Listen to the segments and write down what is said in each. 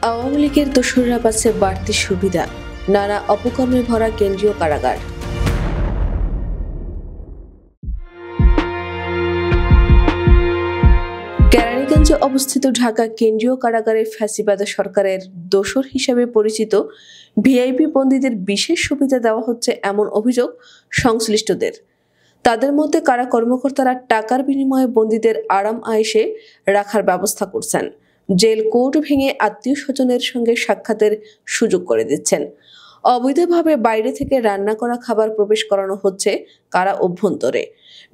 আওয়ামী লীগের দোসররা পাচ্ছে বাড়তি সুবিধা, নানা অপকর্মে ভরা কেন্দ্রীয় কারাগার। কেরানীগঞ্জে অবস্থিত ঢাকা কেন্দ্রীয় কারাগারে ফ্যাসিবাদ সরকারের দোসর হিসেবে পরিচিত ভিআইপি বন্দীদের বিশেষ সুবিধা দেওয়া হচ্ছে এমন অভিযোগ সংশ্লিষ্টদের। তাদের মধ্যে কারা কর্মকর্তারা টাকার বিনিময়ে বন্দীদের আরাম আয়েশে রাখার ব্যবস্থা করছেন, জেল কোড ভেঙে আত্মীয় স্বজনের সঙ্গে সাক্ষাতের সুযোগ করে দিচ্ছেন, অবৈধভাবে বাইরে থেকে রান্না করা খাবার প্রবেশ করানো হচ্ছে কারা অভ্যন্তরে।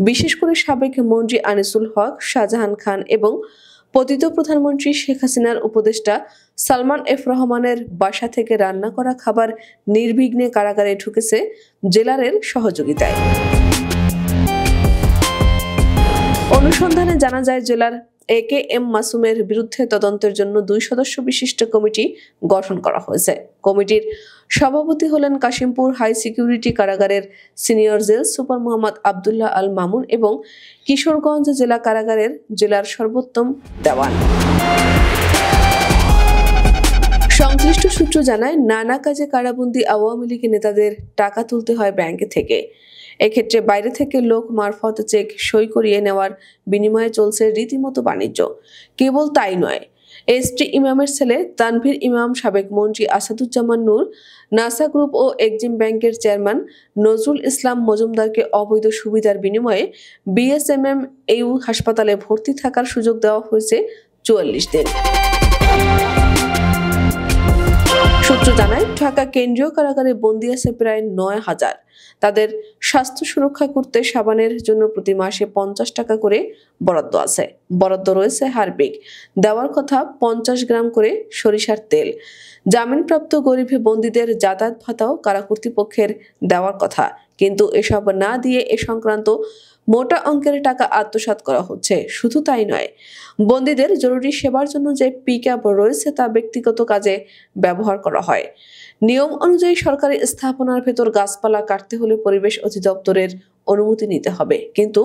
বিশেষ করে সাবেক মন্ত্রী আনিসুল হক, শাহজাহান খান এবং পতিত প্রধানমন্ত্রী শেখ হাসিনার উপদেষ্টা সালমান এফ রহমানের বাসা থেকে রান্না করা খাবার নির্বিঘ্নে কারাগারে ঢুকেছে জেলারের সহযোগিতায়। অনুসন্ধানে জানা যায়, জেলার AKM মাসুমের বিরুদ্ধে তদন্তের জন্য 2 সদস্য বিশিষ্ট কমিটি গঠন করা হয়েছে। কমিটির সভাপতি হলেন কাশিমপুর হাই সিকিউরিটি কারাগারের senior jail super Mohammad Abdullah Al Mamun এবং কিশোরগঞ্জ জেলা কারাগারের জেলার সর্বোত্তম দেওয়ান। সংশ্লিষ্ট সূত্র জানায়, নানা কাজে কারাবন্দী আওয়ামী লীগের নেতাদের টাকা তুলতে হয় ব্যাংক থেকে। এক্ষেত্রে বাইরে থেকে লোক মারফত চেক সই করিয়ে নেওয়ার বিনিময়ে চলছে রীতিমতো বাণিজ্য। কেবল তাই নয়, ST ইমামের ছেলে তানভীর ইমাম, সাবেক মন্ত্রী আসাদুজ্জামান নূর, নাসা গ্রুপ ও এক্সিম ব্যাংকের চেয়ারম্যান নজরুল ইসলাম মজুমদারকে অবৈধ সুবিধার বিনিময়ে BSMMU হাসপাতালে ভর্তি থাকার সুযোগ দেওয়া হয়েছে 44 দিন। সূত্র জানায়, ঢাকা কেন্দ্রীয় কারাগারে বন্দী আছে প্রায় 9000। তাদের স্বাস্থ্য সুরক্ষা করতে সাবানের জন্য প্রতি মাসে 50 টাকা করে বরাদ্দ আছে। বরাদ্দ রয়েছে হারপিক, দেওয়ার কথা 50 গ্রাম করে সরিষার তেল। জামিনপ্রাপ্ত গরিব বন্দীদের যাতায়াত ভাতাও কারা কর্তৃপক্ষের দেওয়ার কথা, কিন্তু এসব না দিয়ে এ সংক্রান্ত মোটা অঙ্কের টাকা আত্মসাৎ করা হচ্ছে। শুধু তাই নয়, বন্দীদের জরুরি সেবার জন্য যে পিকআপ রয়েছে তা ব্যক্তিগত কাজে ব্যবহার করা হয়। নিয়ম অনুযায়ী সরকারি স্থাপনার ভেতর গাছপালা কাটতে হলে পরিবেশ অধিদপ্তরের অনুমতি নিতে হবে, কিন্তু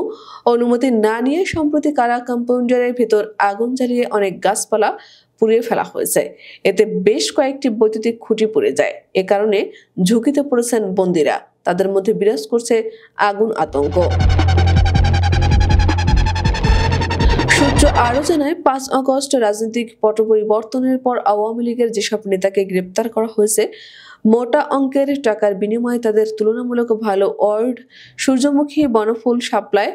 অনুমতি না নিয়ে সম্প্রতি কারা কম্পাউন্ডারের ভেতর আগুন জ্বালিয়ে অনেক গাছপালা পুড়িয়ে ফেলা হয়েছে। এতে বেশ কয়েকটি বৈদ্যুতিক খুঁটি পুড়ে যায়। এ কারণে ঝুঁকিতে পড়েছেন বন্দীরা। তাদের মধ্যে বিরাজ করছে আগুন আতঙ্ক। সূত্র আরো জানায়, 5 আগস্ট রাজনৈতিক পট পরিবর্তনের পর আওয়ামী লীগের যেসব নেতাকে গ্রেপ্তার করা হয়েছে, মোটা অঙ্কের টাকার বিনিময়ে তাদের তুলনামূলক ভালো ওয়ার্ড, সূর্যমুখী, বনফুল সাপ্লাই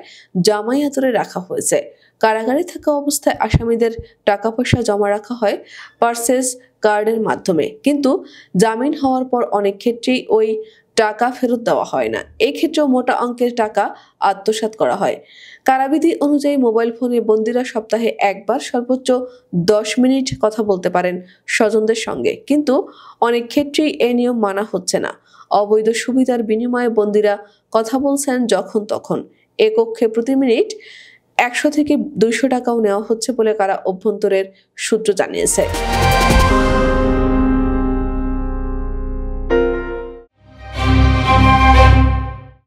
জামায়াতরে রাখা হয়েছে। কারাগারে থাকা অবস্থায় আসামিদের টাকা পয়সা জমা রাখা হয় পার্সেস কার্ডের মাধ্যমে, কিন্তু জামিন হওয়ার পর অনেক ক্ষেত্রেই ওই টাকা ফেরত দেওয়া হয় না। এই ক্ষেত্রেও মোটা অঙ্কের টাকা আত্মসাৎ করা হয়। কারাবিধি অনুযায়ী মোবাইল ফোনে বন্দীরা সপ্তাহে একবার সর্বোচ্চ 10 মিনিট কথা বলতে পারেন স্বজনদের সঙ্গে, কিন্তু অনেক ক্ষেত্রেই এই নিয়ম মানা হচ্ছে না। অবৈধ সুবিধার বিনিময়ে বন্দীরা কথা বলছেন যখন তখন। এ কক্ষে প্রতি মিনিট 100 থেকে 200 টাকাও নেওয়া হচ্ছে বলে কারা অভ্যন্তরের সূত্র জানিয়েছে।